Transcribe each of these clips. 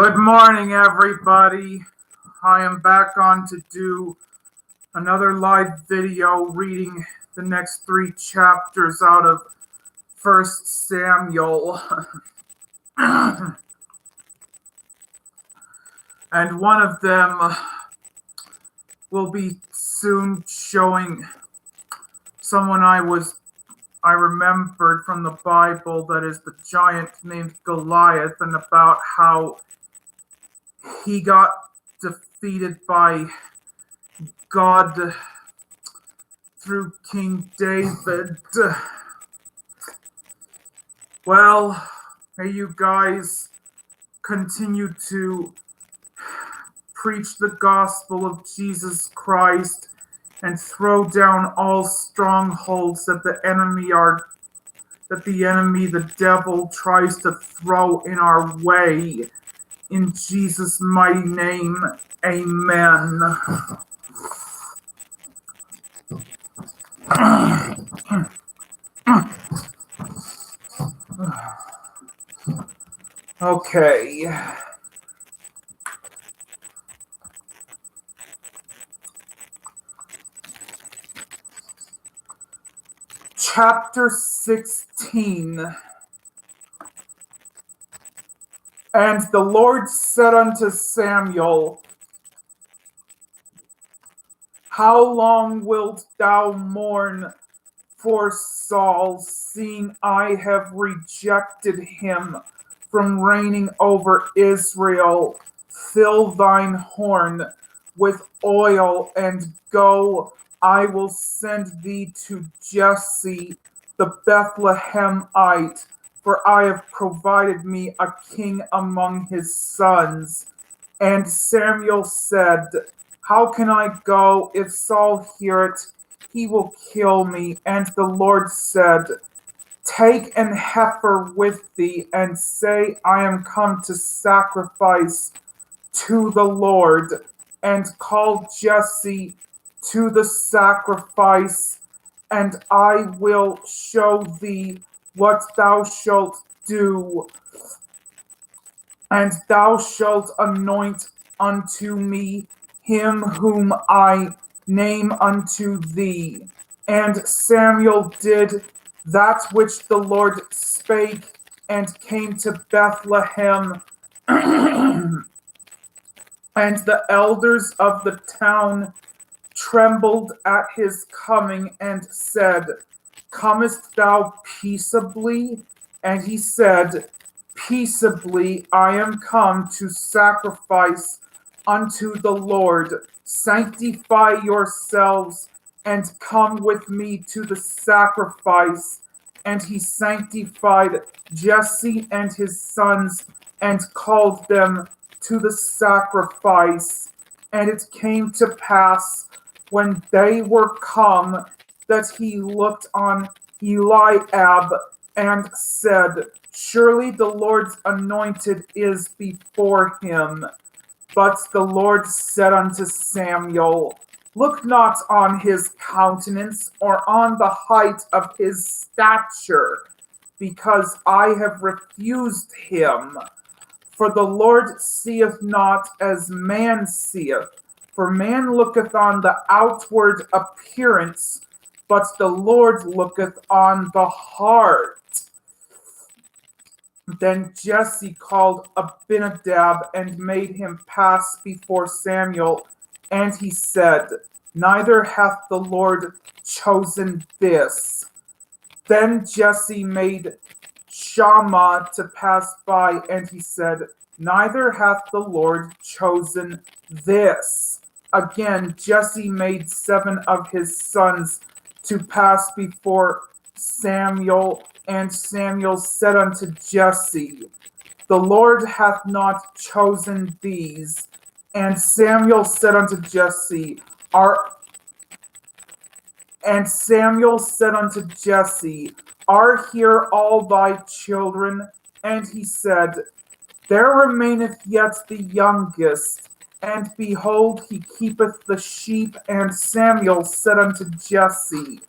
Good morning, everybody. I am back on to do another live video reading the next 3 chapters out of First Samuel. And one of them will be soon showing someone I remembered from the Bible, that is the giant named Goliath, and about how he got defeated by God through King David. Well, may you guys continue to preach the gospel of Jesus Christ and throw down all strongholds that the enemy, the devil, tries to throw in our way. In Jesus' mighty name, amen. Okay. Chapter 16. And the Lord said unto Samuel, How long wilt thou mourn for Saul, seeing I have rejected him from reigning over Israel? Fill thine horn with oil, and go. I will send thee to Jesse the Bethlehemite, for I have provided me a king among his sons. And Samuel said, How can I go? If Saul hear it, he will kill me. And the Lord said, Take an heifer with thee, and say, I am come to sacrifice to the Lord, and call Jesse to the sacrifice, and I will show thee what thou shalt do. And thou shalt anoint unto me him whom I name unto thee. And Samuel did that which the Lord spake, and came to Bethlehem. And the elders of the town trembled at his coming, and said, Comest thou peaceably? And he said, Peaceably I am come to sacrifice unto the Lord. Sanctify yourselves, and come with me to the sacrifice. And he sanctified Jesse and his sons, and called them to the sacrifice. And it came to pass, when they were come, that he looked on Eliab, and said, Surely the Lord's anointed is before him. But the Lord said unto Samuel, Look not on his countenance, or on the height of his stature, because I have refused him. For the Lord seeth not as man seeth. For man looketh on the outward appearance, but the Lord looketh on the heart. Then Jesse called Abinadab, and made him pass before Samuel. And he said, Neither hath the Lord chosen this. Then Jesse made Shammah to pass by, and he said, Neither hath the Lord chosen this. Again, Jesse made 7 of his sons to pass before Samuel, and Samuel said unto Jesse, The Lord hath not chosen these. And Samuel said unto Jesse, Are here all thy children? And he said, There remaineth yet the youngest, and behold, he keepeth the sheep. And Samuel said unto Jesse,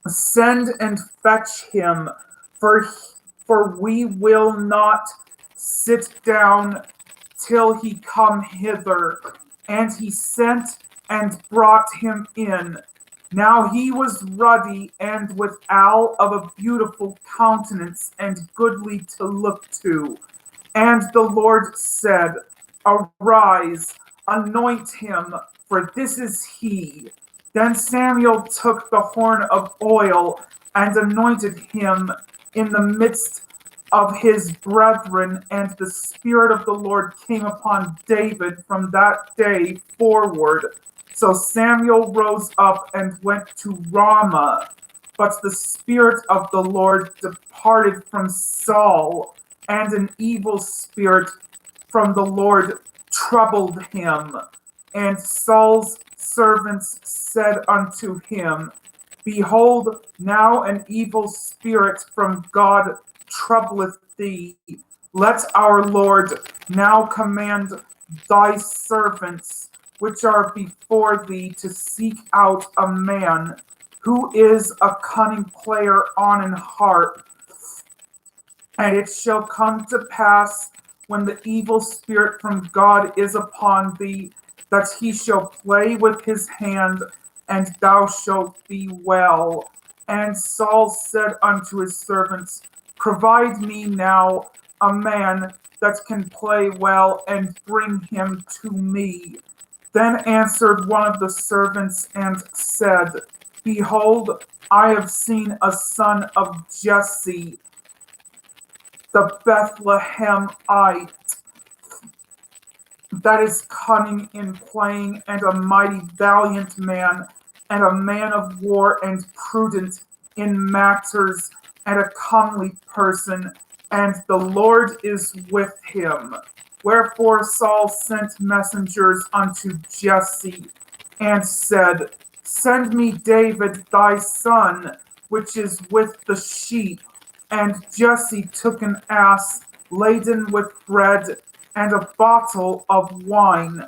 Send and fetch him, for we will not sit down till he come hither. And he sent and brought him in. Now he was ruddy and withal of a beautiful countenance and goodly to look to. And the Lord said, Arise, anoint him, for this is he. Then Samuel took the horn of oil and anointed him in the midst of his brethren, and the Spirit of the Lord came upon David from that day forward. So Samuel rose up and went to Ramah, but the Spirit of the Lord departed from Saul, and an evil spirit from the Lord troubled him. And Saul's servants said unto him, Behold, now an evil spirit from God troubleth thee. Let our Lord now command thy servants which are before thee to seek out a man who is a cunning player on an harp. And it shall come to pass when the evil spirit from God is upon thee, that he shall play with his hand, and thou shalt be well. And Saul said unto his servants, Provide me now a man that can play well, and bring him to me. Then answered one of the servants and said, Behold, I have seen a son of Jesse, the Bethlehemite, that is cunning in playing, and a mighty valiant man, and a man of war, and prudent in matters, and a comely person, and the Lord is with him. Wherefore Saul sent messengers unto Jesse, and said, Send me David thy son, which is with the sheep. And Jesse took an ass laden with bread, and a bottle of wine,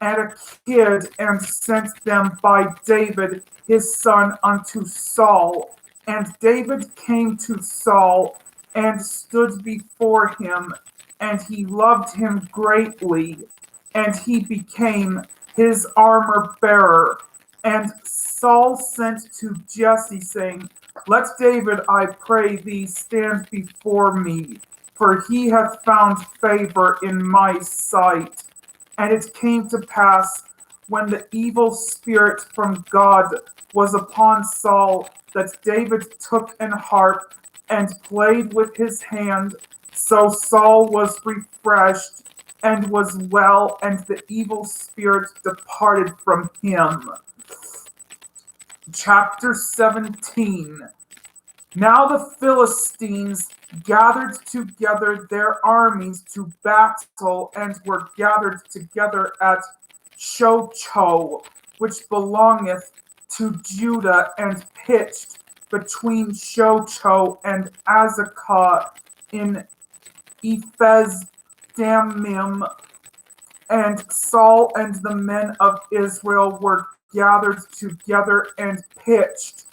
and a kid, and sent them by David his son unto Saul. And David came to Saul, and stood before him, and he loved him greatly, and he became his armor bearer. And Saul sent to Jesse, saying, Let David, I pray thee, stand before me, for he hath found favor in my sight. And it came to pass, when the evil spirit from God was upon Saul, that David took an harp and played with his hand. So Saul was refreshed and was well, and the evil spirit departed from him. Chapter 17. Now the Philistines gathered together their armies to battle, and were gathered together at Shochoh, which belongeth to Judah, and pitched between Shochoh and Azekah in Ephes Dammim. And Saul and the men of Israel were gathered together and pitched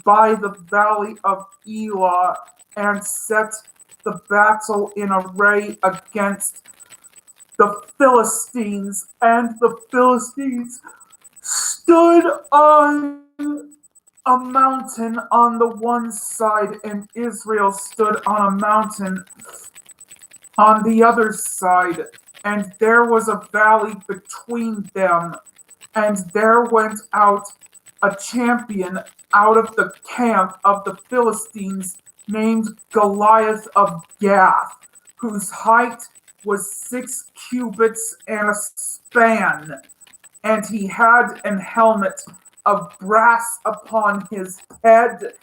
by the valley of Elah, and set the battle in array against the Philistines. And the Philistines stood on a mountain on the one side, and Israel stood on a mountain on the other side, and there was a valley between them. And there went out a champion out of the camp of the Philistines, named Goliath of Gath, whose height was 6 cubits and a span, and he had an helmet of brass upon his head,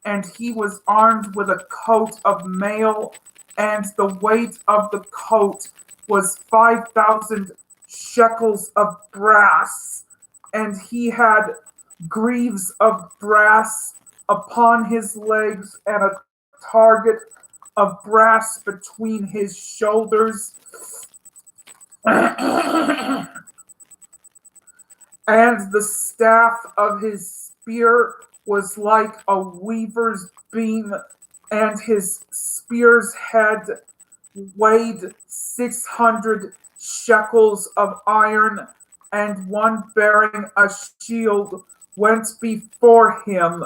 and he was armed with a coat of mail, and the weight of the coat was 5,000 shekels of brass, and he had greaves of brass upon his legs, and a target of brass between his shoulders. And the staff of his spear was like a weaver's beam, and his spear's head weighed 600 shekels of iron, and one bearing a shield went before him.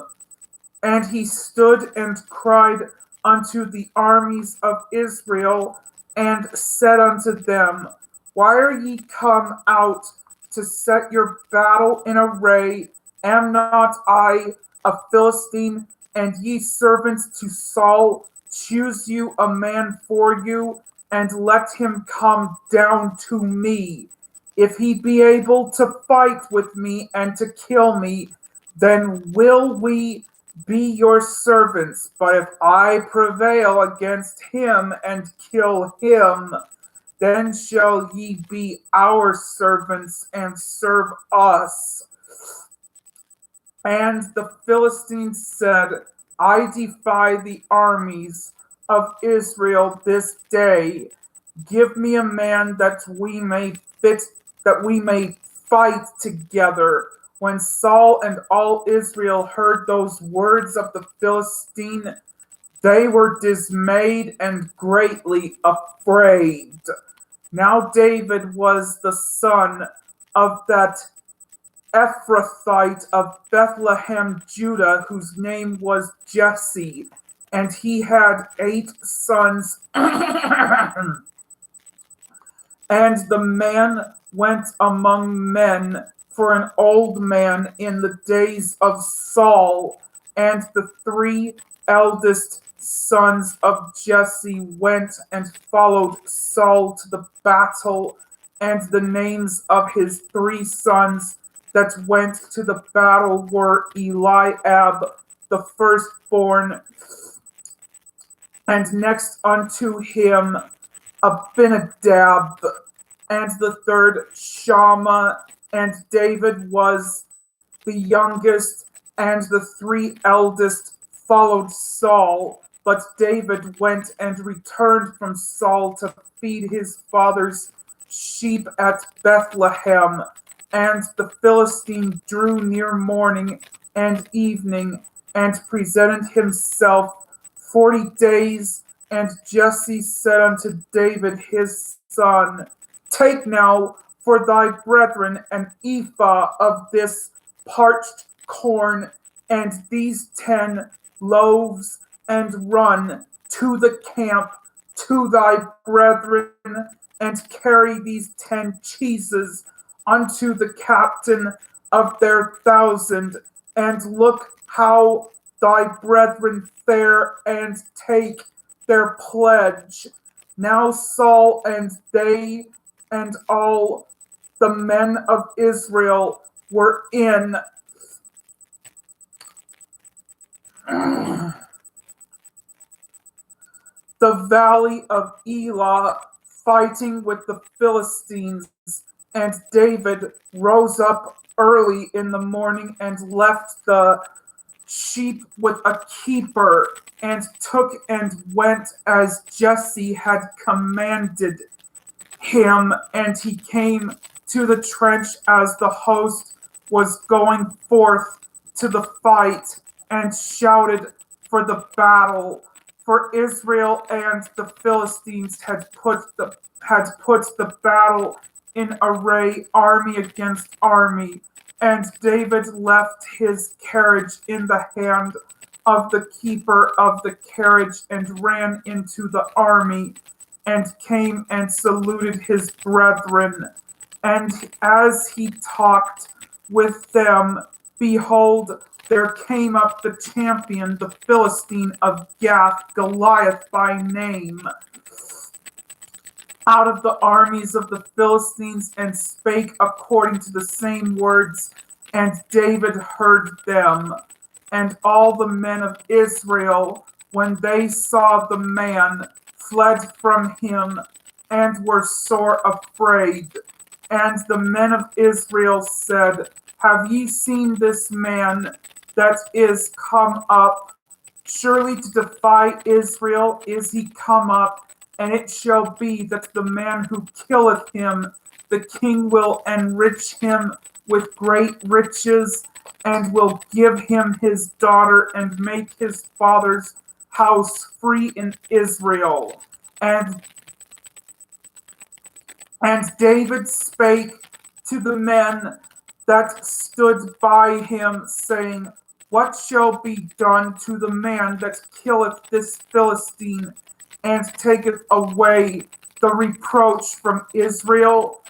And he stood and cried unto the armies of Israel, and said unto them, Why are ye come out to set your battle in array? Am not I a Philistine, and ye servants to Saul? Choose you a man for you, and let him come down to me. If he be able to fight with me and to kill me, then will we be your servants. But if I prevail against him and kill him, then shall ye be our servants and serve us. And the Philistines said, I defy the armies of Israel this day. Give me a man that we may fight together. When Saul and all Israel heard those words of the Philistine, they were dismayed and greatly afraid. Now David was the son of that Ephrathite of Bethlehem, Judah, whose name was Jesse, and he had 8 sons. And the man went among men for an old man in the days of Saul, and the 3 eldest sons of Jesse went and followed Saul to the battle, and the names of his 3 sons that went to the battle were Eliab, the firstborn, and next unto him Abinadab, and the third Shammah, and David was the youngest, and the 3 eldest followed Saul. But David went and returned from Saul to feed his father's sheep at Bethlehem. And the Philistine drew near morning and evening, and presented himself 40 days. And Jesse said unto David his son, Take now for thy brethren an ephah of this parched corn, and these 10 loaves, and run to the camp to thy brethren, and carry these 10 cheeses unto the captain of their 1,000, and look how thy brethren fare, and take their pledge. Now Saul and they and all the men of Israel were in the valley of Elah, fighting with the Philistines. And David rose up early in the morning and left the sheep with a keeper, and took and went as Jesse had commanded him. And he came to the trench as the host was going forth to the fight, and shouted for the battle. For Israel and the Philistines had put the battle in array, army against army. And David left his carriage in the hand of the keeper of the carriage, and ran into the army, and came and saluted his brethren. And as he talked with them, behold, there came up the champion, the Philistine of Gath, Goliath by name, out of the armies of the Philistines, and spake according to the same words, and David heard them. And all the men of Israel, when they saw the man, fled from him, and were sore afraid. And the men of Israel said, Have ye seen this man that is come up? Surely to defy Israel is he come up. And it shall be that the man who killeth him, the king will enrich him with great riches, and will give him his daughter, and make his father's house free in Israel. And And David spake to the men that stood by him, saying, What shall be done to the man that killeth this Philistine, and taketh away the reproach from Israel?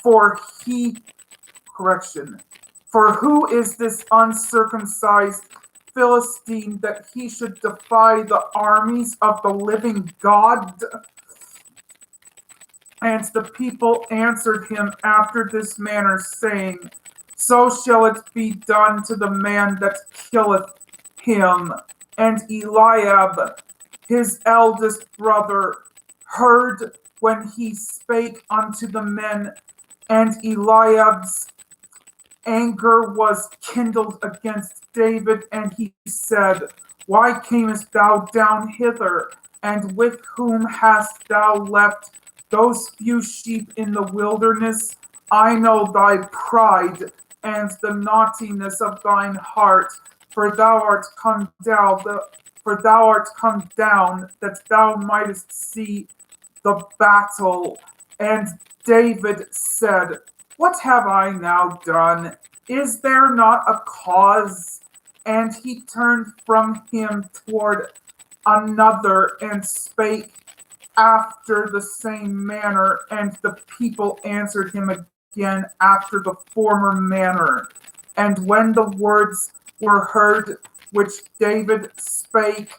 For he, correction, for who is this uncircumcised Philistine that he should defy the armies of the living God? And the people answered him after this manner, saying, So shall it be done to the man that killeth him. And Eliab, his eldest brother, heard when he spake unto the men, and Eliab's anger was kindled against David, and he said, Why camest thou down hither? And with whom hast thou left those few sheep in the wilderness? I know thy pride and the naughtiness of thine heart, for thou art come down, that thou mightest see the battle. And David said, What have I now done? Is there not a cause? And he turned from him toward another and spake after the same manner, and the people answered him again after the former manner. And when the words were heard which David spake,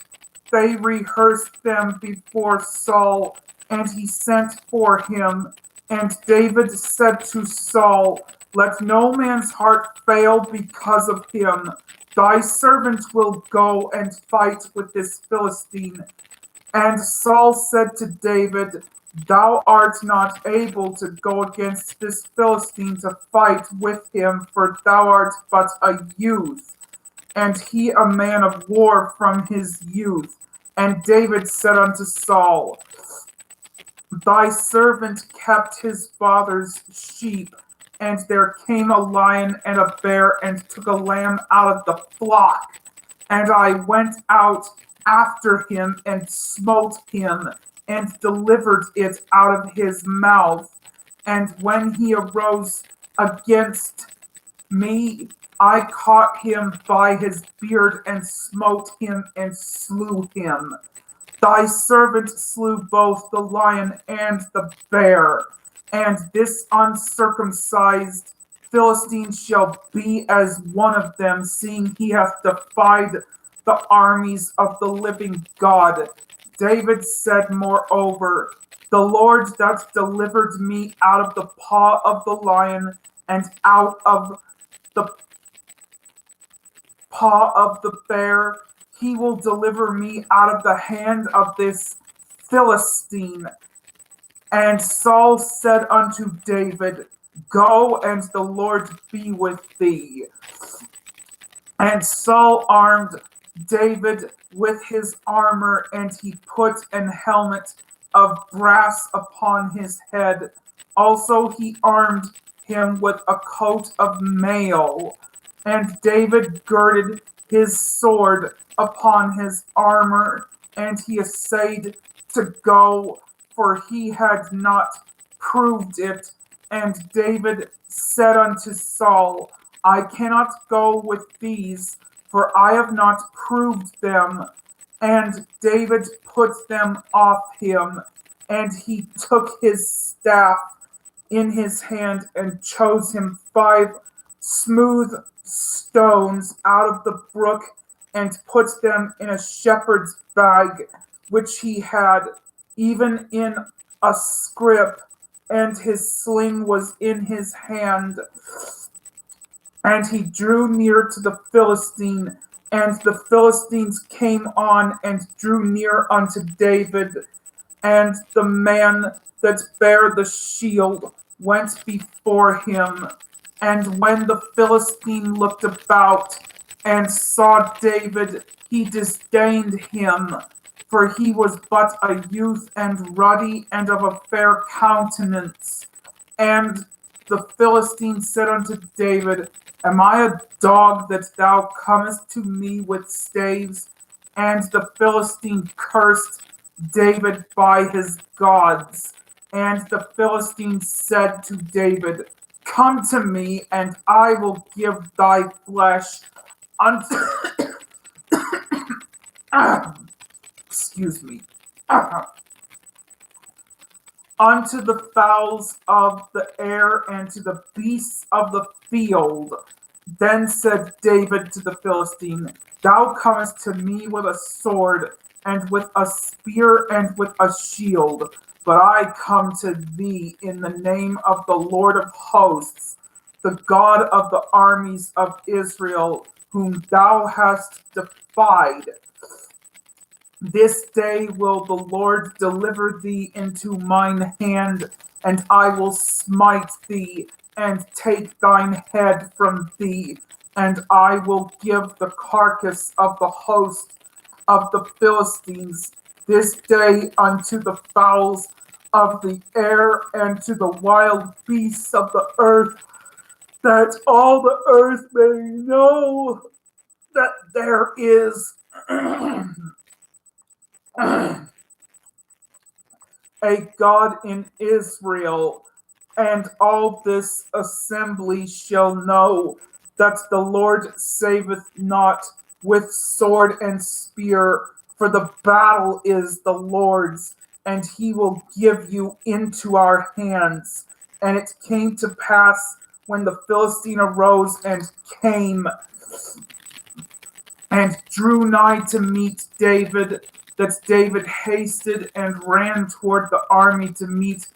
they rehearsed them before Saul, and he sent for him. And David said to Saul, Let no man's heart fail because of him. Thy servant will go and fight with this Philistine. And Saul said to David, Thou art not able to go against this Philistine to fight with him, for thou art but a youth, and he a man of war from his youth. And David said unto Saul, Thy servant kept his father's sheep, and there came a lion and a bear and took a lamb out of the flock. And I went out after him and smote him and delivered it out of his mouth. And when he arose against me, I caught him by his beard and smote him and slew him. Thy servant slew both the lion and the bear, and this uncircumcised Philistine shall be as one of them, seeing he hath defied the armies of the living God. David said, moreover, The Lord that delivered me out of the paw of the lion and out of the paw of the bear, he will deliver me out of the hand of this Philistine. And Saul said unto David, Go, and the Lord be with thee. And Saul armed David with his armor, and he put an helmet of brass upon his head. Also he armed him with a coat of mail. And David girded his sword upon his armor, and he essayed to go, for he had not proved it. And David said unto Saul, I cannot go with these, for I have not proved them. And David put them off him, and he took his staff in his hand and chose him 5 smooth stones out of the brook and put them in a shepherd's bag, which he had, even in a scrip, and his sling was in his hand. And he drew near to the Philistine, and the Philistines came on and drew near unto David. And the man that bare the shield went before him. And when the Philistine looked about and saw David, he disdained him, for he was but a youth and ruddy and of a fair countenance. And the Philistine said unto David, Am I a dog that thou comest to me with staves? And the Philistine cursed David by his gods. And the Philistine said to David, "Come to me, and I will give thy flesh unto excuse me unto the fowls of the air and to the beasts of the field." Then said David to the Philistine, "Thou comest to me with a sword, and with a spear, and with a shield, but I come to thee in the name of the Lord of hosts, the God of the armies of Israel, whom thou hast defied. This day will the Lord deliver thee into mine hand, and I will smite thee, and take thine head from thee, and I will give the carcass of the host of the Philistines this day unto the fowls of the air and to the wild beasts of the earth, that all the earth may know that there is a God in Israel, and all this assembly shall know that the Lord saveth not with sword and spear, for the battle is the Lord's, and he will give you into our hands." And it came to pass, when the Philistine arose and came and drew nigh to meet David, that David hasted and ran toward the army to meet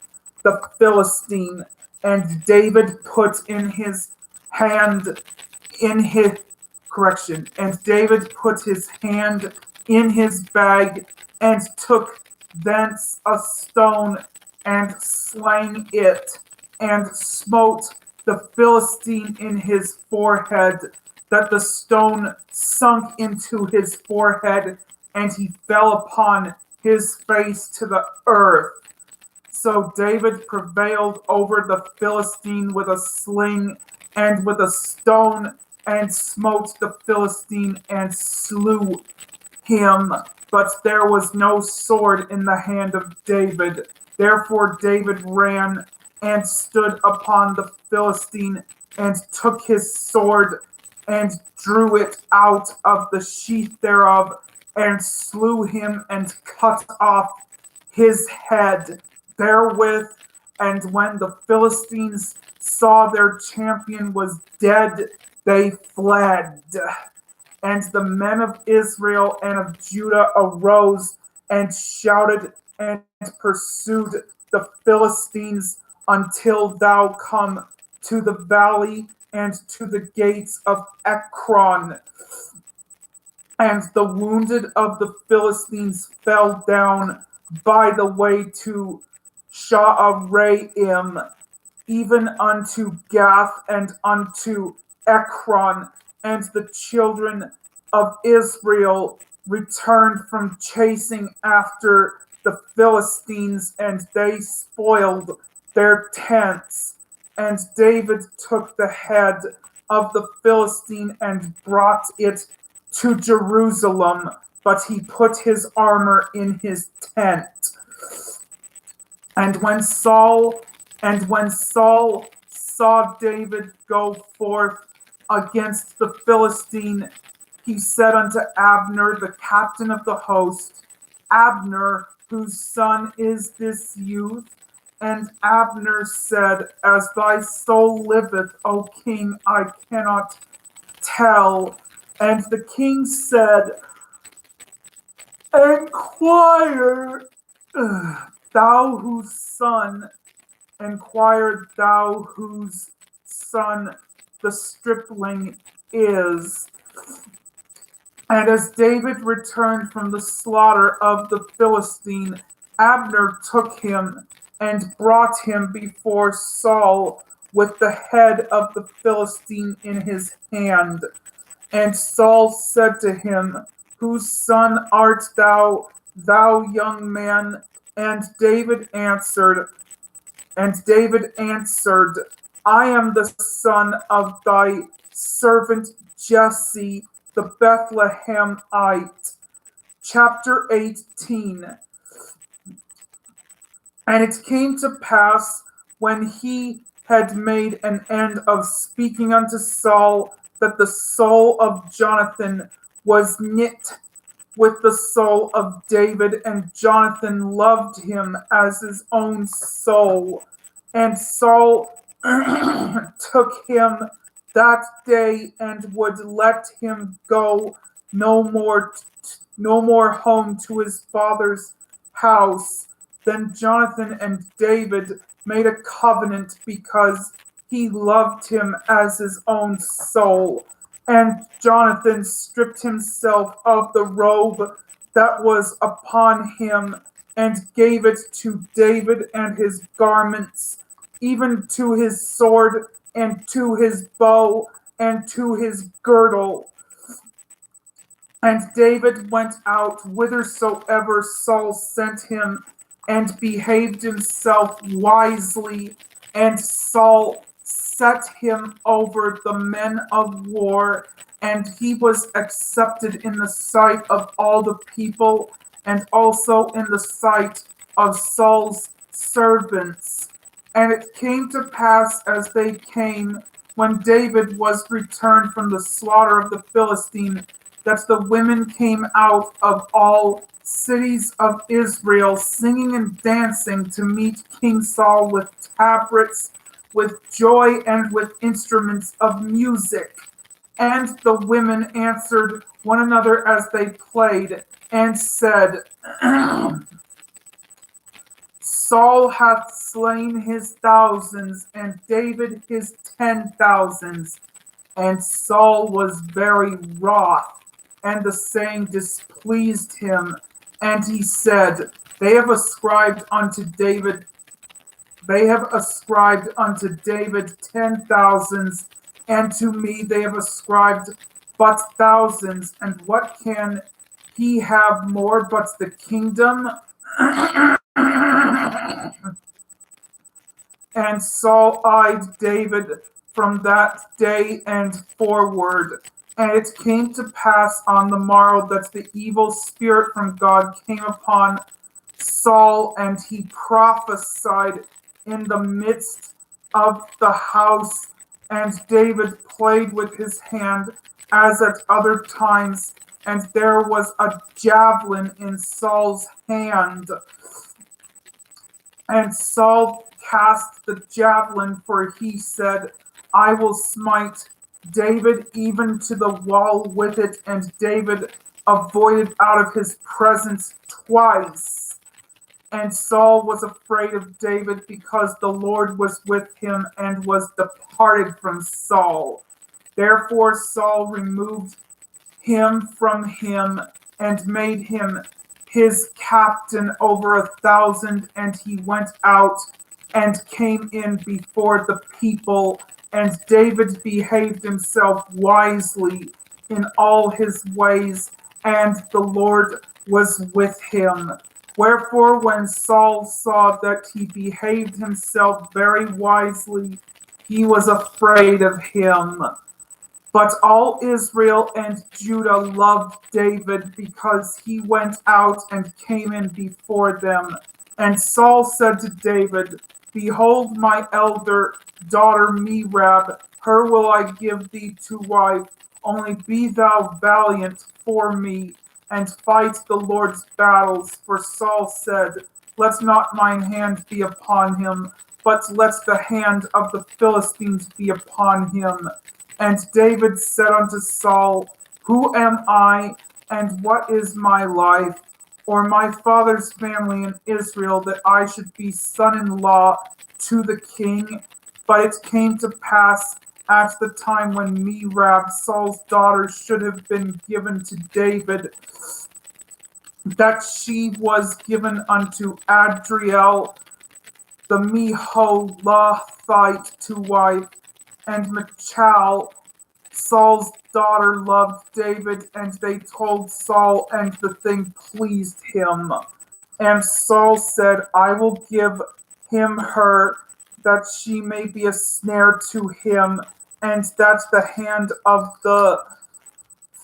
the Philistine. And David put in his hand in his and David put his hand in his bag, and took thence a stone, and slang it, and smote the Philistine in his forehead, that the stone sunk into his forehead, and he fell upon his face to the earth. So David prevailed over the Philistine with a sling and with a stone, and smote the Philistine and slew him. But there was no sword in the hand of David. Therefore David ran and stood upon the Philistine, and took his sword, and drew it out of the sheath thereof, and slew him, and cut off his head therewith. And when the Philistines saw their champion was dead, they fled. And the men of Israel and of Judah arose and shouted and pursued the Philistines until thou come to the valley and to the gates of Ekron. And the wounded of the Philistines fell down by the way to Shaaraim, even unto Gath and unto Ekron. And the children of Israel returned from chasing after the Philistines, and they spoiled their tents. And David took the head of the Philistine and brought it to Jerusalem, but he put his armor in his tent. And when Saul saw David go forth against the Philistine, he said unto Abner, the captain of the host, "Abner, whose son is this youth?" And Abner said, "As thy soul liveth, O king, I cannot tell." And the king said, "Inquire thou whose son, inquire thou whose son the stripling is." And as David returned from the slaughter of the Philistine, Abner took him and brought him before Saul with the head of the Philistine in his hand. And Saul said to him, "Whose son art thou, thou young man?" And David answered, "I am the son of thy servant Jesse, the Bethlehemite." Chapter 18. And it came to pass, when he had made an end of speaking unto Saul, that the soul of Jonathan was knit with the soul of David, and Jonathan loved him as his own soul. And Saul took him that day and would let him go no more, no more home to his father's house. Then Jonathan and David made a covenant because he loved him as his own soul. And Jonathan stripped himself of the robe that was upon him and gave it to David, and his garments, even to his sword and to his bow and to his girdle. And David went out whithersoever Saul sent him, and behaved himself wisely. And Saul set him over the men of war, and he was accepted in the sight of all the people, and also in the sight of Saul's servants. And it came to pass, as they came, when David was returned from the slaughter of the Philistine, that the women came out of all cities of Israel, singing and dancing to meet King Saul with tabrets, with joy, and with instruments of music. And the women answered one another as they played, and said, Saul hath slain his thousands, and David his 10,000s. And Saul was very wroth, and the saying displeased him. And he said, They have ascribed unto David 10,000s, and to me they have ascribed but thousands. And what can he have more but the kingdom? And Saul eyed David from that day and forward. And it came to pass on the morrow that the evil spirit from God came upon Saul, and he prophesied in the midst of the house. And David played with his hand as at other times, and there was a javelin in Saul's hand. And Saul cast the javelin, for he said, I will smite David even to the wall with it. And David avoided out of his presence twice. And Saul was afraid of David, because the Lord was with him, and was departed from Saul. Therefore Saul removed him from him, and made him his captain over 1,000. And he went out and came in before the people. And David behaved himself wisely in all his ways, and the Lord was with him. Wherefore, when Saul saw that he behaved himself very wisely, he was afraid of him. But all Israel and Judah loved David, because he went out and came in before them. And Saul said to David, Behold, my elder daughter Merab, her will I give thee to wife. Only be thou valiant for me, and fight the Lord's battles. For Saul said, Let not mine hand be upon him, but let the hand of the Philistines be upon him. And David said unto Saul, Who am I, and what is my life, or my father's family in Israel, that I should be son-in-law to the king? But it came to pass at the time when Merab, Saul's daughter, should have been given to David, that she was given unto Adriel the Meholathite to wife. And Michal, Saul's daughter, loved David, and they told Saul, and the thing pleased him. And Saul said, I will give him her, that she may be a snare to him, and that the hand of the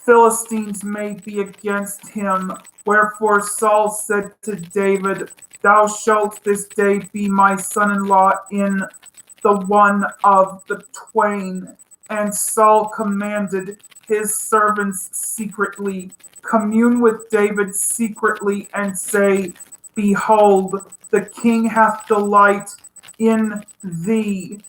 Philistines may be against him. Wherefore Saul said to David, thou shalt this day be my son-in-law in the one of the twain. And Saul commanded his servants secretly, commune with David secretly, and say, Behold, the king hath delight in thee,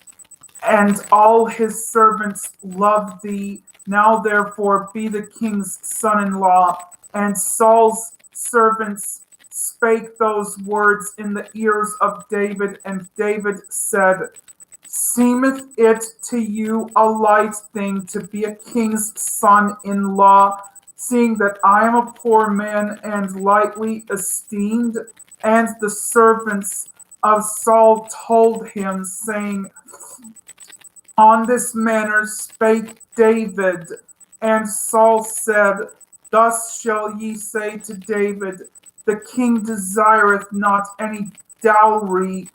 and all his servants love thee. Now therefore be the king's son-in-law. And Saul's servants spake those words in the ears of David, and David said, Seemeth it to you a light thing to be a king's son-in-law, seeing that I am a poor man and lightly esteemed? And the servants of Saul told him, saying, On this manner spake David. And Saul said, Thus shall ye say to David, The king desireth not any dowry,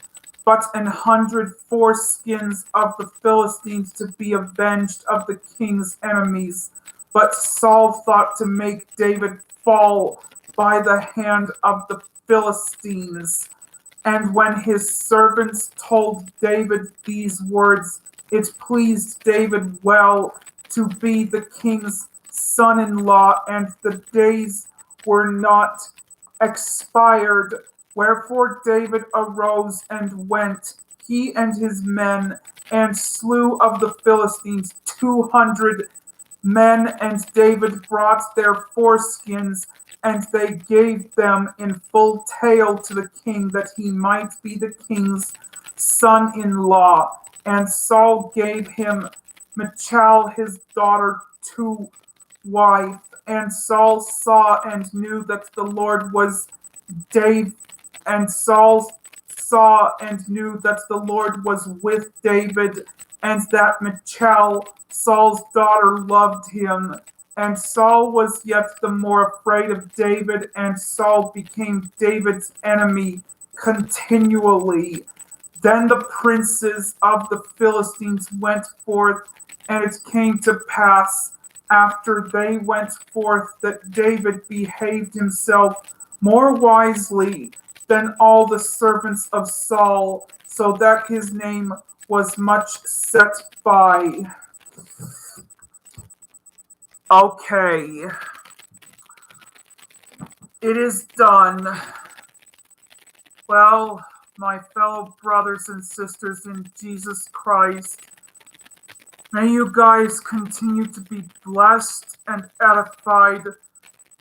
but 100 foreskins of the Philistines to be avenged of the king's enemies. But Saul thought to make David fall by the hand of the Philistines. And when his servants told David these words, it pleased David well to be the king's son-in-law, and the days were not expired. Wherefore David arose and went, he and his men, and slew of the Philistines 200 men, and David brought their foreskins, and they gave them in full tale to the king, that he might be the king's son-in-law. And Saul gave him Michal his daughter to wife. And Saul saw and knew that the Lord was David, and Saul saw and knew that the Lord was with David, and that Michal, Saul's daughter, loved him. And Saul was yet the more afraid of David, and Saul became David's enemy continually. Then the princes of the Philistines went forth, and it came to pass after they went forth that David behaved himself more wisely than all the servants of Saul, so that his name was much set by. Okay, it is done. Well, my fellow brothers and sisters in Jesus Christ, may you guys continue to be blessed and edified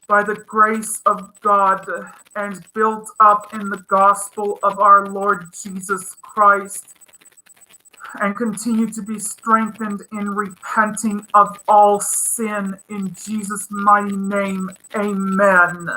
by the grace of God and built up in the gospel of our Lord Jesus Christ, and continue to be strengthened in repenting of all sin in Jesus' mighty name. Amen.